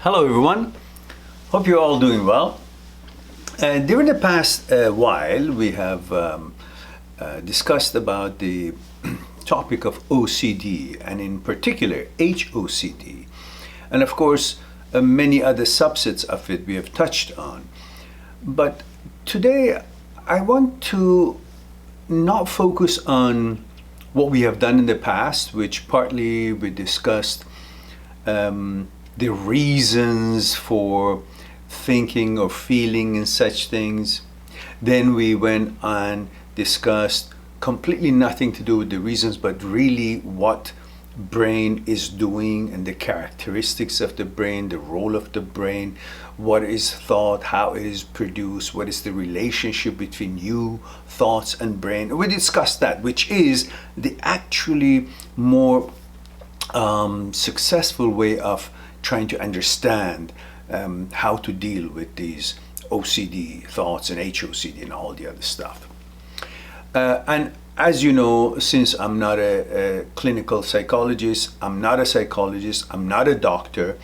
Hello everyone, hope you're all doing well. During the past while we have discussed about the topic of OCD and in particular HOCD, and of course many other subsets of it we have touched on. But today I want to not focus on what we have done in the past, which partly we discussed the reasons for thinking or feeling in such things. Then we went and discussed completely nothing to do with the reasons, but really what brain is doing and the characteristics of the brain, the role of the brain, what is thought, how it is produced, what is the relationship between you, thoughts, and brain. We discussed that, which is the actually more successful way of trying to understand how to deal with these OCD thoughts and HOCD and all the other stuff. And as you know, since I'm not a clinical psychologist, I'm not a psychologist, I'm not a doctor,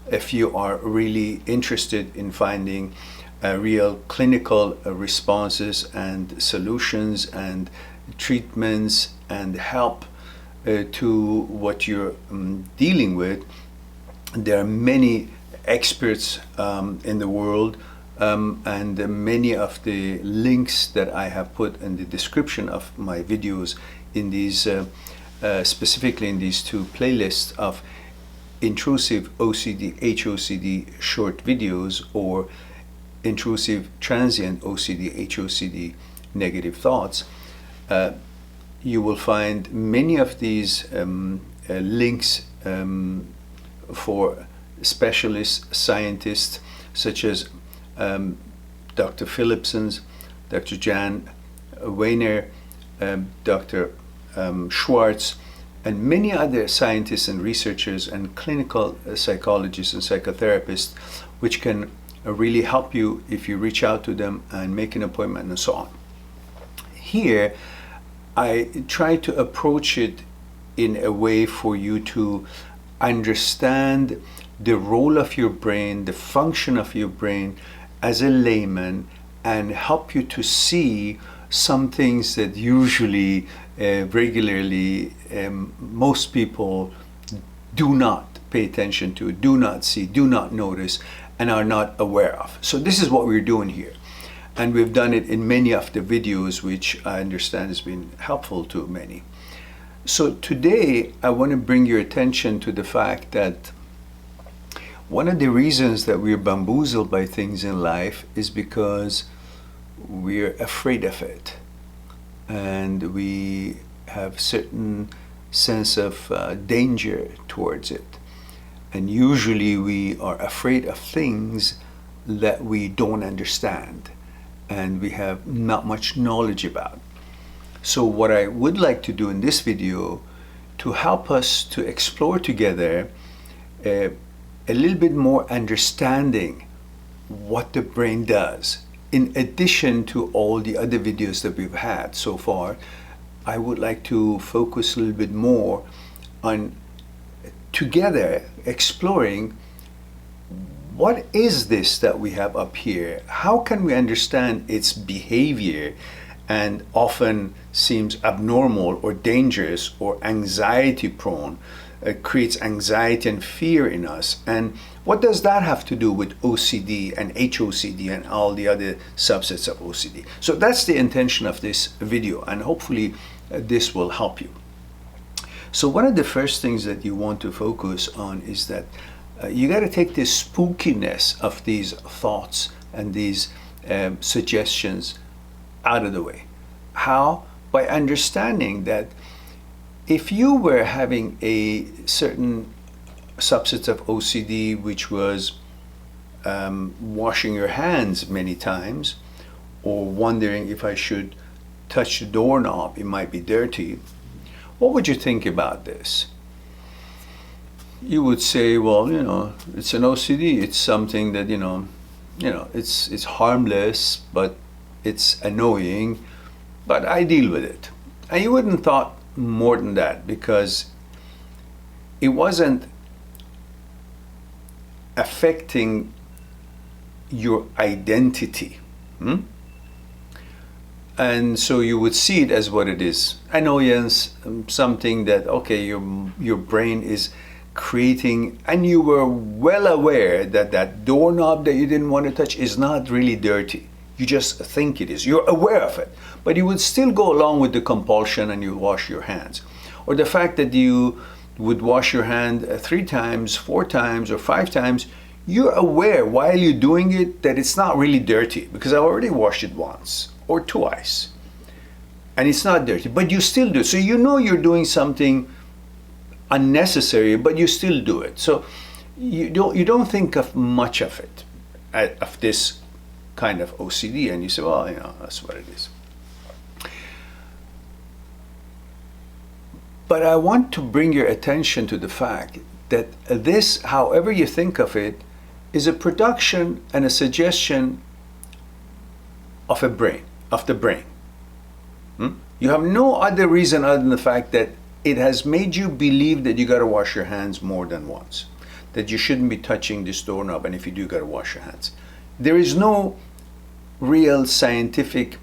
if you are really interested in finding real clinical responses and solutions and treatments and help to what you're dealing with, there are many experts in the world, and many of the links that I have put in the description of my videos in these specifically in these two playlists of intrusive OCD, HOCD short videos, or intrusive transient OCD, HOCD negative thoughts. You will find many of these links for specialist scientists such as Dr. Philipson's, Dr. Jan Weiner, Dr. Schwartz, and many other scientists and researchers and clinical psychologists and psychotherapists, which can really help you if you reach out to them and make an appointment and so on. Here, I try to approach it in a way for you to understand the role of your brain, the function of your brain as a layman, and help you to see some things that usually, regularly, most people do not pay attention to, do not see, do not notice, and are not aware of. So this is what we're doing here. And we've done it in many of the videos, which I understand has been helpful to many. So today, I want to bring your attention to the fact that one of the reasons that we're bamboozled by things in life is because we're afraid of it. And we have certain sense of danger towards it. And usually we are afraid of things that we don't understand and we have not much knowledge about. So what I would like to do in this video to help us to explore together a little bit more understanding what the brain does. In addition to all the other videos that we've had so far, I would like to focus a little bit more on together exploring what is this that we have up here? How can we understand its behavior and often seems abnormal or dangerous or anxiety prone, creates anxiety and fear in us? And what does that have to do with OCD and HOCD and all the other subsets of OCD? So that's the intention of this video, and hopefully this will help you. So one of the first things that you want to focus on is that you got to take this spookiness of these thoughts and these suggestions out of the way. How? By understanding that if you were having a certain subset of OCD, which was washing your hands many times, or wondering if I should touch the doorknob, it might be dirty, what would you think about this? You would say, well, you know, it's an OCD. It's something that, it's harmless, but it's annoying, but I deal with it. And you wouldn't thought more than that, because it wasn't affecting your identity. And so you would see it as what it is. Annoyance, something that, okay, your brain is creating, and you were well aware that that doorknob that you didn't want to touch is not really dirty. You just think it is. You're aware of it. But you would still go along with the compulsion and you wash your hands. Or the fact that you would wash your hand 3 times, 4 times, or 5 times, you're aware while you're doing it that it's not really dirty because I already washed it once or twice. And it's not dirty, but you still do. So you know you're doing something unnecessary, but you still do it. So you don't think of much of it, of this kind of OCD, and you say, well, that's what it is. But I want to bring your attention to the fact that this, however you think of it, is a production and a suggestion of the brain. You have no other reason other than the fact that it has made you believe that you got to wash your hands more than once, that you shouldn't be touching this doorknob, and if you do, you got to wash your hands. There is no real scientific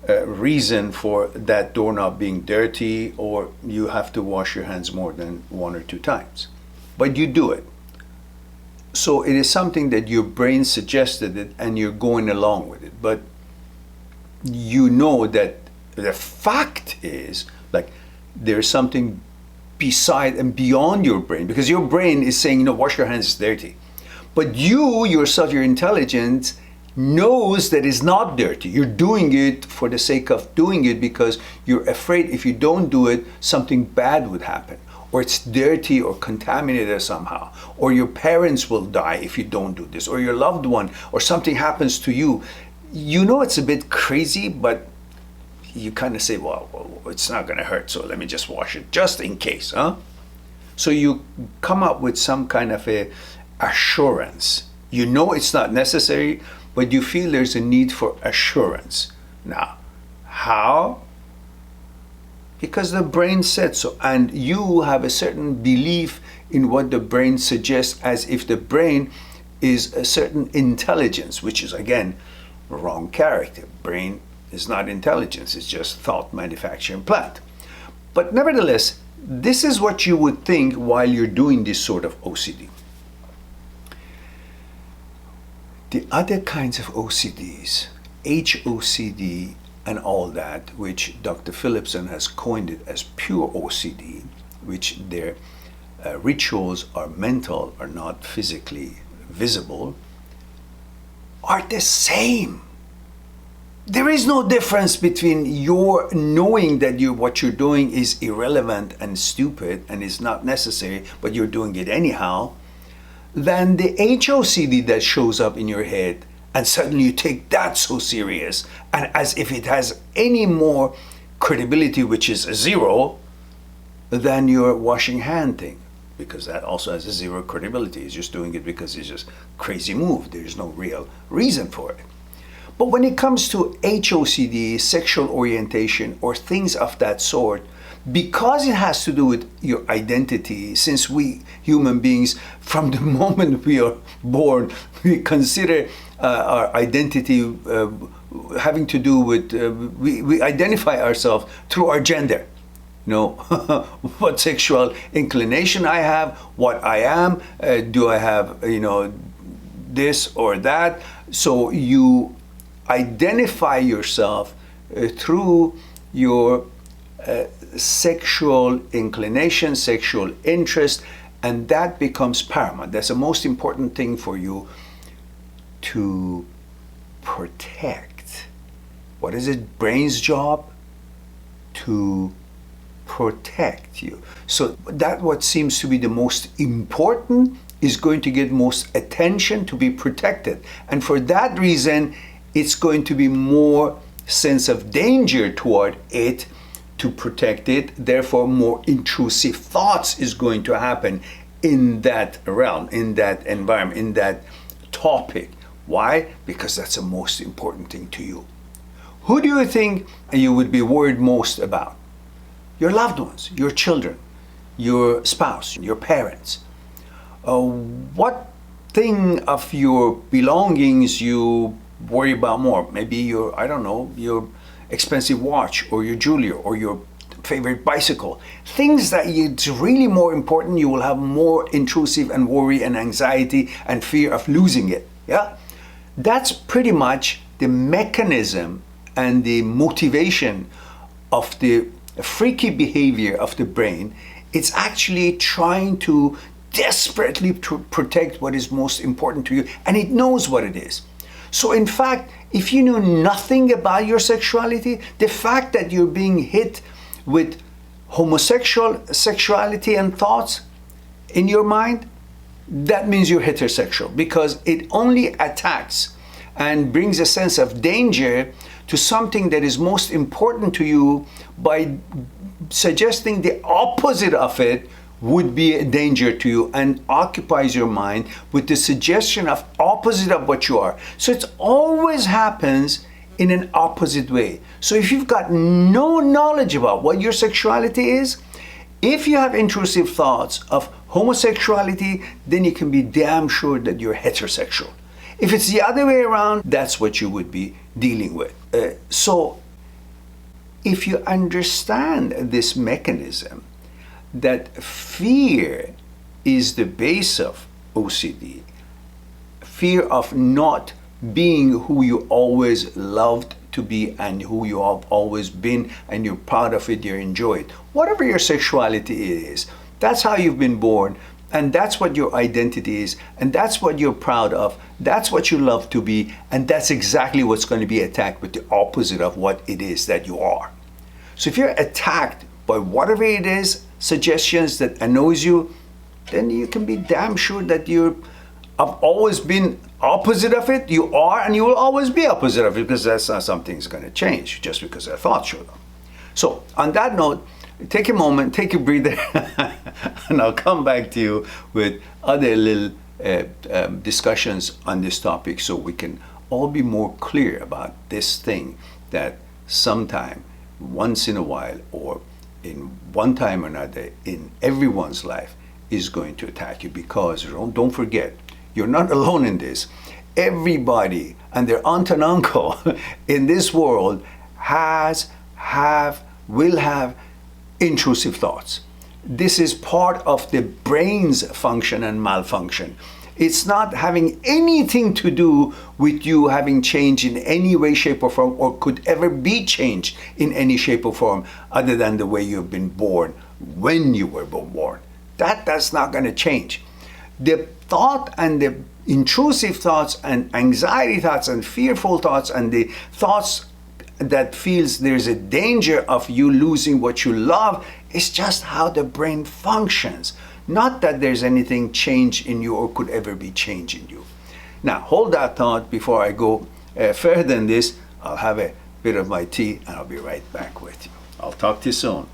reason for that doorknob being dirty, or you have to wash your hands more than 1 or 2 times. But you do it. So it is something that your brain suggested it and you're going along with it. But you know that the fact is, like, there's something beside and beyond your brain, because your brain is saying, wash your hands, it's dirty. But you yourself, your intelligence, knows that it's not dirty. You're doing it for the sake of doing it because you're afraid if you don't do it, something bad would happen, or it's dirty or contaminated somehow, or your parents will die if you don't do this, or your loved one, or something happens to you. It's a bit crazy, but you kind of say, well, it's not going to hurt, so let me just wash it just in case, So you come up with some kind of a assurance. You know it's not necessary, but you feel there's a need for assurance. Now, how? Because the brain said so, and you have a certain belief in what the brain suggests, as if the brain is a certain intelligence, which is, again, wrong character. Brain is not intelligence, it's just thought manufacturing plant. But nevertheless, this is what you would think while you're doing this sort of OCD. The other kinds of OCDs, HOCD and all that, which Dr. Philipson has coined it as pure OCD, which their rituals are mental, are not physically visible, are the same. There is no difference between your knowing that what you're doing is irrelevant and stupid and is not necessary, but you're doing it anyhow, than the HOCD that shows up in your head, and suddenly you take that so serious, and as if it has any more credibility, which is a 0, than your washing hand thing, because that also has a 0 credibility. It's just doing it because it's just crazy move. There's no real reason for it. But when it comes to HOCD, sexual orientation, or things of that sort, because it has to do with your identity, since we human beings, from the moment we are born, we consider our identity having to do with, we identify ourselves through our gender. What sexual inclination I have, what I am, do I have, this or that. So you identify yourself through your sexual inclination, sexual interest, and that becomes paramount. That's the most important thing for you to protect. What is it? Brain's job? To protect you. So that what seems to be the most important is going to get most attention, to be protected. And for that reason, it's going to be more sense of danger toward it to protect it. Therefore, more intrusive thoughts is going to happen in that realm, in that environment, in that topic. Why? Because that's the most important thing to you. Who do you think you would be worried most about? Your loved ones, your children, your spouse, your parents. What thing of your belongings you worry about more. Maybe your, I don't know, your expensive watch or your jewelry or your favorite bicycle. Things that it's really more important, you will have more intrusive and worry and anxiety and fear of losing it. Yeah? That's pretty much the mechanism and the motivation of the freaky behavior of the brain. It's actually trying to desperately protect what is most important to you, and it knows what it is. So in fact, if you know nothing about your sexuality, the fact that you're being hit with homosexual sexuality and thoughts in your mind, that means you're heterosexual, because it only attacks and brings a sense of danger to something that is most important to you by suggesting the opposite of it would be a danger to you, and occupies your mind with the suggestion of opposite of what you are. So it always happens in an opposite way. So if you've got no knowledge about what your sexuality is, if you have intrusive thoughts of homosexuality, then you can be damn sure that you're heterosexual. If it's the other way around, that's what you would be dealing with. So if you understand this mechanism, that fear is the base of OCD, fear of not being who you always loved to be and who you have always been, and you're proud of it, you enjoy it. Whatever your sexuality is, that's how you've been born, and that's what your identity is, and that's what you're proud of, that's what you love to be, and that's exactly what's going to be attacked with the opposite of what it is that you are. So if you're attacked by whatever it is, suggestions that annoys you, then you can be damn sure that you have always been opposite of it. You are, and you will always be opposite of it, because that's not something that's going to change just because a thought showed up. So on that note, take a moment, take a breather, and I'll come back to you with other little discussions on this topic, so we can all be more clear about this thing that sometime, once in a while, or in one time or another in everyone's life, is going to attack you. Because don't forget, you're not alone in this. Everybody and their aunt and uncle in this world will have intrusive thoughts. This is part of the brain's function and malfunction. It's not having anything to do with you having changed in any way, shape, or form, or could ever be changed in any shape or form, other than the way you've been born when you were born. That's not going to change. The thought and the intrusive thoughts and anxiety thoughts and fearful thoughts and the thoughts that feels there's a danger of you losing what you love is just how the brain functions. Not that there's anything changed in you or could ever be changed in you. Now, hold that thought before I go further than this. I'll have a bit of my tea and I'll be right back with you. I'll talk to you soon.